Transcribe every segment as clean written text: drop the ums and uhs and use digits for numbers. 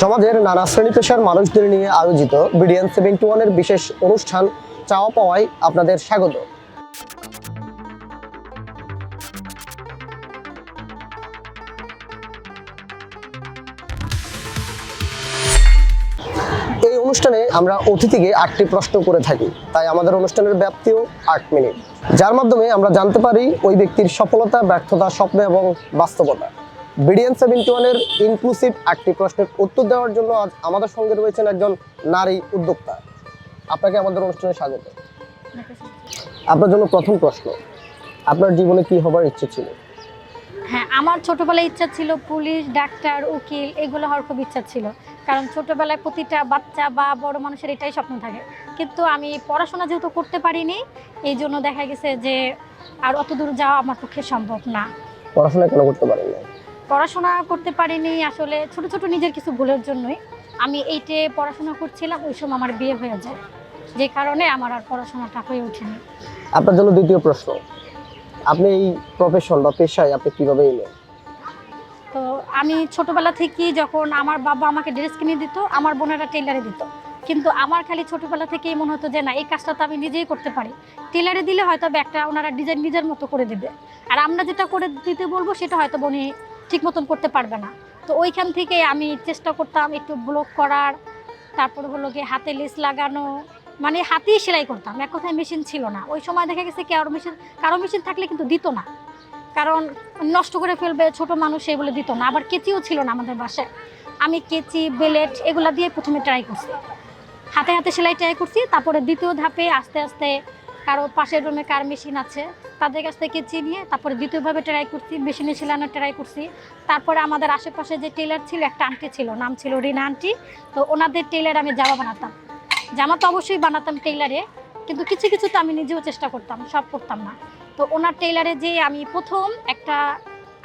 সমাজের নানা শ্রেণী পেশার মানুষদের নিয়ে আয়োজিত বিডিএন 71 এর বিশেষ অনুষ্ঠান চাওয়া পাওয়ায় আপনাদের স্বাগত। এই অনুষ্ঠানে আমরা অতিথিকে 8টি প্রশ্ন করে থাকি, তাই আমাদের অনুষ্ঠানের ব্যাপ্তিও 8 মিনিট, যার মাধ্যমে আমরা জানতে পারি ওই ব্যক্তির সফলতা, ব্যর্থতা, স্বপ্ন এবং বাস্তবতা। বিডিএন 71 এর ইনক্লুসিভ 8টি প্রশ্নের উত্তর দেওয়ার জন্য আজ আমাদের সঙ্গে রয়েছেন একজন নারী উদ্যোক্তা। আপনাকে আমাদের অনুষ্ঠানে স্বাগত। আপনার জন্য প্রথম প্রশ্ন, আপনার জীবনে কি হবার ইচ্ছে ছিল? হ্যাঁ, আমার ছোটবেলায় ইচ্ছা ছিল পুলিশ, ডাক্তার, উকিল এগুলো হওয়ার খুব ইচ্ছা ছিল। কারণ ছোটবেলায় প্রতিটা বাচ্চা বা বড় মানুষের এটাই স্বপ্ন থাকে। কিন্তু আমি পড়াশোনা যেহেতু করতে পারিনি, এই জন্য দেখা গেছে যে আর অত দূর যাওয়া আমার পক্ষে সম্ভব না। পড়াশোনা কেন করতে পারেন না? পড়াশোনা করতে পারিনি আসলে ছোট ছোট নিজের কিছু ভুলের জন্যই। আমি এইটে পড়াশোনা করছিলাম, ওই সময় আমার বিয়ে হয়ে যায়, যে কারণে আমার আর পড়াশোনাটা হয়ে ওঠেনি। আপনার জন্য দ্বিতীয় প্রশ্ন, আপনি এই প্রফেশন বা পেশায় আপনি কিভাবে এলেন? তো আমি ছোটবেলা থেকেই যখন আমার বাবা আমাকে ড্রেস কিনে দিত, আমার বোনেরা টেলারে দিত, কিন্তু আমার খালি ছোটবেলা থেকেই মনে হতো যে না, এই কাজটা তো আমি নিজেই করতে পারি। টেলারে দিলে হয়তো একটা ওনারা ডিজাইন নিজের মতো করে দেবে, আর আমরা যেটা করে দিতে বলবো সেটা হয়তো উনি ঠিক মতন করতে পারবে না। তো ওইখান থেকে আমি চেষ্টা করতাম একটু ব্লক করার, তারপরে হলো গিয়ে হাতে লেস লাগানো, মানে হাতেই সেলাই করতাম। এক কথায় মেশিন ছিল না ওই সময়। দেখা গেছে কারো মেশিন থাকলে কিন্তু দিত না, কারণ নষ্ট করে ফেলবে, ছোট মানুষ, এগুলো দিত না। আবার কেচিও ছিল না আমাদের বাসায়। আমি কেচি, বেলেট এগুলা দিয়ে প্রথমে ট্রাই করছি, হাতে হাতে সেলাই ট্রাই করছি। তারপরে দ্বিতীয় ধাপে আস্তে আস্তে কারো পাশের রুমে কার মেশিন আছে তাদের কাছ থেকে কেচি নিয়ে তারপরে দ্বিতীয়ভাবে ট্রাই করছি, মেশিনে সেলানোর ট্রাই করছি। তারপরে আমাদের আশেপাশে যে টেলার ছিল, একটা আন্টি ছিল, নাম ছিল রিনা আন্টি। তো ওনাদের টেলার আমি জামা বানাতাম। জামা তো অবশ্যই বানাতাম টেইলারে, কিন্তু কিছু কিছু তো আমি নিজেও চেষ্টা করতাম, সব করতাম না। তো ওনার টেইলারে যে আমি প্রথম একটা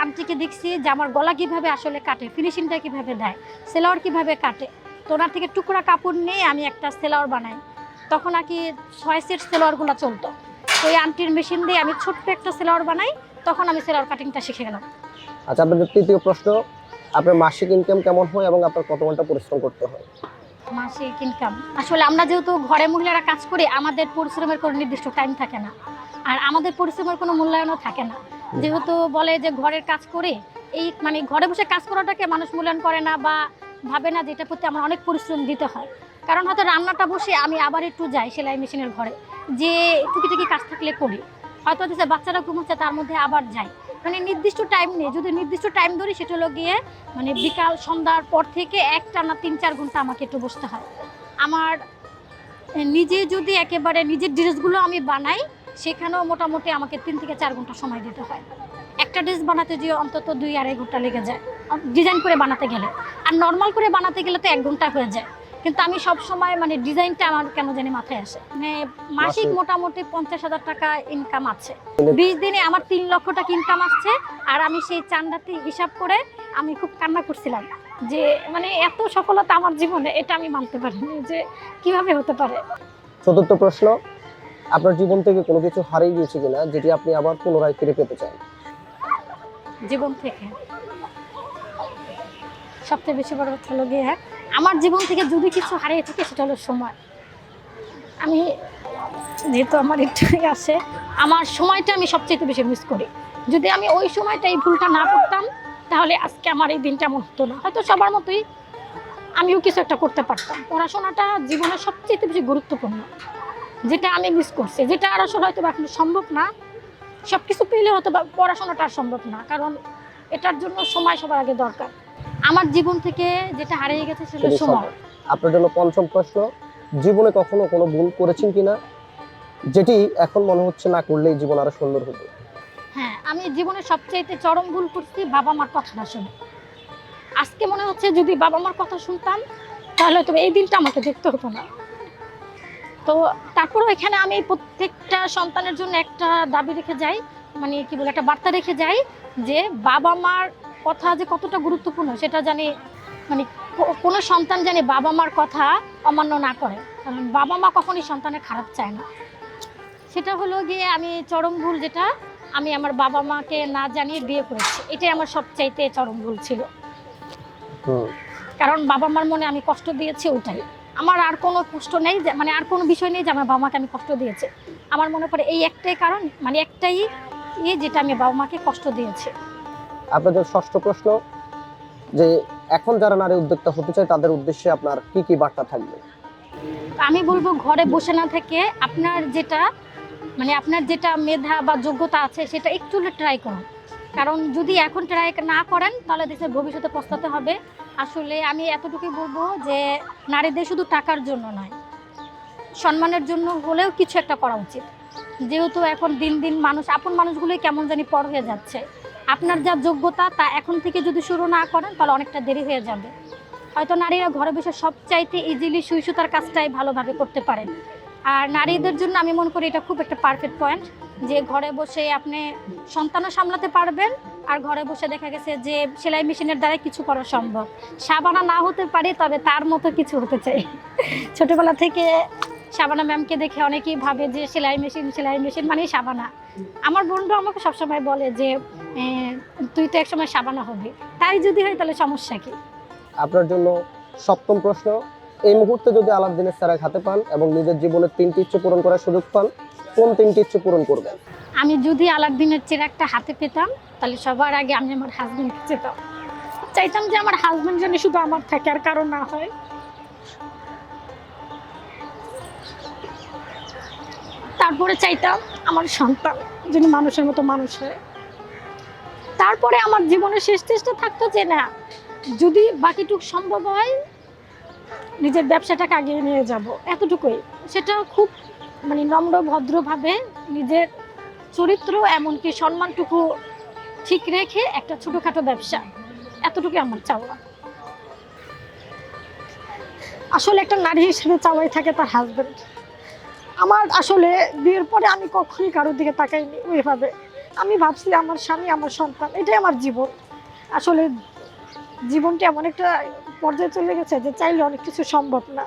আন্টিকে দেখছি যে আমার গলা কীভাবে আসলে কাটে, ফিনিশিংটা কীভাবে দেয়, সেলাওয়ার কীভাবে কাটে। তো ওনার থেকে টুকরা কাপড় নিয়ে আমি একটা সেলাওয়ার বানাই। তখন আর কি 6 সেট সেলাওয়ারগুলো চলতো। তো ওই আন্টির মেশিন দিয়ে আমি ছোট্ট একটা সেলাওয়ার বানাই, তখন আমি সেলাওয়ার কাটিংটা শিখে গেলাম। আচ্ছা, আপনাদের তৃতীয় প্রশ্ন, আপনার মাসিক ইনকাম কেমন হয় এবং আপনার কত ঘন্টা পরিশ্রম করতে হয়? মাসিক ইনকাম আসলে আমরা যেহেতু ঘরে মহিলারা কাজ করি, আমাদের পরিশ্রমের কোনো নির্দিষ্ট টাইম থাকে না, আর আমাদের পরিশ্রমের কোনো মূল্যায়নও থাকে না। যেহেতু বলে যে ঘরের কাজ করে, এই মানে ঘরে বসে কাজ করাটাকে মানুষ মূল্যায়ন করে না বা ভাবে না যে এটার প্রতি আমার অনেক পরিশ্রম দিতে হয়। কারণ হয়তো রান্নাটা বসে আমি আবার একটু যাই সেলাই মেশিনের ঘরে, যে টুকিটাকি কাজ থাকলে করি, হয়তো হচ্ছে বাচ্চারা ঘুমোচ্ছে তার মধ্যে আবার যাই। মানে নির্দিষ্ট টাইম নেই, যদি নির্দিষ্ট টাইম ধরি সেটা হলো গিয়ে মানে বিকাল সন্ধ্যার পর থেকে একটানা 3-4 ঘন্টা আমাকে একটু বসতে হয়। আমার নিজে যদি একেবারে নিজের ড্রেসগুলো আমি বানাই, সেখানেও মোটামুটি আমাকে 3 থেকে 4 ঘন্টা সময় দিতে হয়। একটা ড্রেস বানাতে যে অন্তত 2-2.5 ঘন্টা লেগে যায় ডিজাইন করে বানাতে গেলে, আর নর্মাল করে বানাতে গেলে তো 1 ঘন্টা হয়ে যায়। কিন্তু আমি সব সময় মানে ডিজাইনটা আমার কেন জানি মাথায় আসে। মানে মাসিক মোটামুটি 50,000 টাকা ইনকাম আছে। 20 দিনে আমার 3 লক্ষ টাকা ইনকাম আসছে। আর আমি সেই চান্দাতে হিসাব করে আমি খুব কান্না করছিলাম যে মানে এত সফলতা আমার জীবনে, এটা আমি মানতে পারিনি যে কিভাবে হতে পারে। চতুর্থ প্রশ্ন, আপনার জীবন থেকে কোনো কিছু হারিয়ে গিয়েছে কিনা যেটি আপনি আবার পুনরায় ফিরে পেতে চান? জীবন থেকে সবচেয়ে বেশি বড় কথা হলো গিয়ে আমার জীবন থেকে যদি কিছু হারিয়ে থাকে সেটা হলো সময়। আমি যেহেতু আমার একটুই আসে, আমার সময়টা আমি সবচেয়ে বেশি মিস করি। যদি আমি ওই সময়টা এই ভুলটা না করতাম, তাহলে আজকে আমার এই দিনটা এমন হতো না। হয়তো সবার মতোই আমিও কিছু একটা করতে পারতাম। পড়াশোনাটা জীবনের সবচেয়ে বেশি গুরুত্বপূর্ণ, যেটা আমি মিস করছি, যেটা আর আসলে হয়তো এখন সম্ভব না। সব কিছু পেলে হয়তো বা পড়াশোনাটা আর সম্ভব না, কারণ এটার জন্য সময় সবার আগে দরকার। আমার জীবন থেকে যেটা হারিয়ে গেছে সেটা সেটি সময়। সময়। আপনার জন্য পঞ্চম প্রশ্ন, জীবনে কখনো কোনো ভুল করেছেন কিনা যেটি এখন মনে হচ্ছে না করলেই জীবন আরো সুন্দর হতো? হ্যাঁ, আমি জীবনে সবচেয়ে চরম ভুল করছি বাবা মার কথা না শুনে। আজকে মনে হচ্ছে যদি বাবা মার কথা শুনতাম তাহলে হয়তো এই দিনটা আমাকে দেখতে হতো না। তো তারপরেও এখানে আমি প্রত্যেকটা সন্তানের জন্য একটা দাবি রেখে যাই, মানে কি বলে, একটা বার্তা রেখে যাই যে বাবা মার কথা যে কতটা গুরুত্বপূর্ণ সেটা জানি, মানে কোনো সন্তান জানি বাবা মার কথা অমান্য না করে, কারণ বাবা মা কখনোই সন্তানের খারাপ চায় না। সেটা হলো গিয়ে আমি চরম ভুল, যেটা আমি আমার বাবা মাকে না জানিয়ে বিয়ে করেছি, এটাই আমার সবচাইতে চরম ভুল ছিল। কারণ বাবা মার মনে আমি কষ্ট দিয়েছি, ওইটাই আমার। আর কোনো কষ্ট নেই, যে মানে আর কোনো বিষয় নেই যে আমার বাবা মাকে আমি কষ্ট দিয়েছি। আমার মনে পড়ে এই একটাই কারণ, মানে একটাই যেটা আমি বাবা মাকে কষ্ট দিয়েছি। আপনাদের ষষ্ঠ প্রশ্ন, যে এখন যারা নারী উদ্যোক্তা হতে চায় তাদের উদ্দেশ্যে আপনার কি কি বার্তা থাকবে? আমি বলবো ঘরে বসে না থেকে আপনার যেটা মেধা বা যোগ্যতা আছে সেটা একটু ট্রাই করুন। কারণ যদি এখন ট্রাই না করেন তাহলে দেশের ভবিষ্যতে পস্তাতে হবে। আসলে আমি এতটুকুই বলবো যে নারীদের শুধু টাকার জন্য নয়, সম্মানের জন্য হলেও কিছু একটা করা উচিত। যেহেতু এখন দিন দিন আপন মানুষগুলোই কেমন জানি পর হয়ে যাচ্ছে। আপনার যা যোগ্যতা তা এখন থেকে যদি শুরু না করেন তাহলে অনেকটা দেরি হয়ে যাবে। হয়তো নারীরা ঘরে বসে সবচাইতে ইজিলি সুই সুতার কাজটাই ভালোভাবে করতে পারেন। আর নারীদের জন্য আমি মনে করি এটা খুব একটা পারফেক্ট পয়েন্ট, যে ঘরে বসে আপনি সন্তানও সামলাতে পারবেন, আর ঘরে বসে দেখা গেছে যে সেলাই মেশিনের দ্বারা কিছু করা সম্ভব। সাবানা না হতে পারে, তবে তার মতো কিছু হতে চাই। ছোটবেলা থেকে সাবানা ম্যামকে দেখে অনেকেই ভাবে যে সেলাই মেশিন মানেই সাবানা। আমার বন্ধু আমাকে সবসময় বলে যে তুই তো একসময় সাবানা হবি, তাই যদি হয় তাহলে সমস্যা কি? আপনার জন্য সপ্তম প্রশ্ন, এই মুহূর্তে যদি আলাউদ্দিনের চেরাগ হাতে পান এবং নিজের জীবনের 3টি ইচ্ছে পূরণ করার সুযোগ পান, কোন 3টি ইচ্ছে পূরণ করবেন? আমি যদি আলাউদ্দিনের চেরাগটা হাতে পেতাম তাহলে সবার আগে আমি আমার হাজবেন্ডকে চাইতাম যে আমার হাজবেন্ড যেন শুধু আমার থাকে আর কারো না হয়। তারপরে চাইতাম আমার সন্তান যেন মানুষের মতো মানুষ হয়। তারপরে আমার জীবনের শেষ চেষ্টা থাকতো যে না, যদি বাকিটুক সম্ভব হয় নিজের ব্যবসাটাকে আগিয়ে নিয়ে যাব, এতটুকুই। সেটা খুব নম্র ভদ্রভাবে নিজের চরিত্র এমনকি সম্মানটুকু ঠিক রেখে একটা ছোটখাটো ব্যবসা, এতটুকুই আমার চাওয়া। আসলে একটা নারী হিসেবে চাওয়াই থাকে তার হাজবেন্ড। আমার আসলে বিয়ের পরে আমি কখনোই কারোর দিকে তাকাইনি ওইভাবে। আমি ভাবছি আমার স্বামী, আমার সন্তান, এটাই আমার জীবন। আসলে জীবনটা এমন একটা পর্যায়ে চলে গেছে যে চাইলে অনেক কিছু সম্ভব না,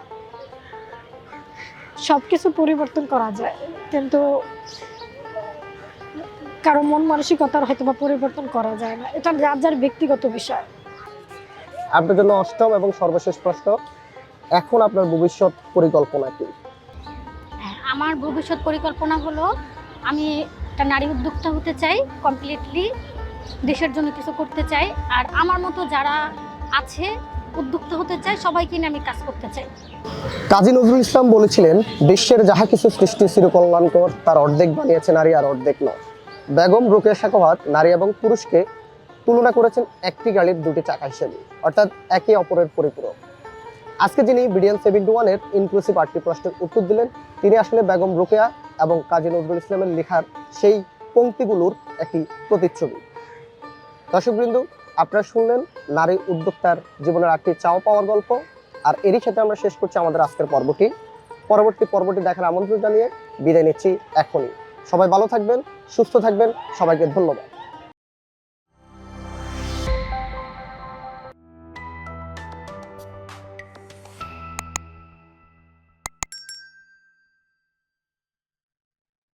সব কিছু পরিবর্তন করা যায়, কিন্তু কারো মন মানসিকতার হয়তো বা পরিবর্তন করা যায় না। এটা যার যার ব্যক্তিগত বিষয়। আপনার জন্য অষ্টম এবং সর্বশেষ প্রশ্ন, এখন আপনার ভবিষ্যৎ পরিকল্পনা কি? আমার ভবিষ্যৎ পরিকল্পনা হলো আমি একটা নারী উদ্যোক্তা হতে চাই, কমপ্লিটলি দেশের জন্য কিছু করতে চাই। আর আমার মতো যারা আছে উদ্যোক্তা হতে চাই, সবাইকে নিয়ে আমি কাজ করতে চাই। কাজী নজরুল ইসলাম বলেছিলেন, বিশ্বের যাহা কিছু সৃষ্টি চিরকল্যাণকর তার অর্ধেক বানিয়েছে নারী আর অর্ধেক নয়। বেগম রোকেয়া সাখাওয়াত নারী এবং পুরুষকে তুলনা করেছেন একটি গাড়ির দুটি চাকা হিসেবে, অর্থাৎ একে অপরের পরিপূরক। আজকে যিনি বিডিএন 71-এর ইনক্লুসিভ 8টি প্রশ্নের উত্তর দিলেন, তিনি আসলে বেগম রোকেয়া এবং কাজী নজরুল ইসলামের লেখার সেই পংক্তিগুলোর একটি প্রতিচ্ছবি। দর্শকবৃন্দ, আপনারা শুনলেন নারী উদ্যোক্তার জীবনের 8টি চাওয়া পাওয়ার গল্প। আর এরই সাথে আমরা শেষ করছি আমাদের আজকের পর্বটি। পরবর্তী পর্বটি দেখার আমন্ত্রণ জানিয়ে বিদায় নিচ্ছি এখনই। সবাই ভালো থাকবেন, সুস্থ থাকবেন, সবাইকে ধন্যবাদ।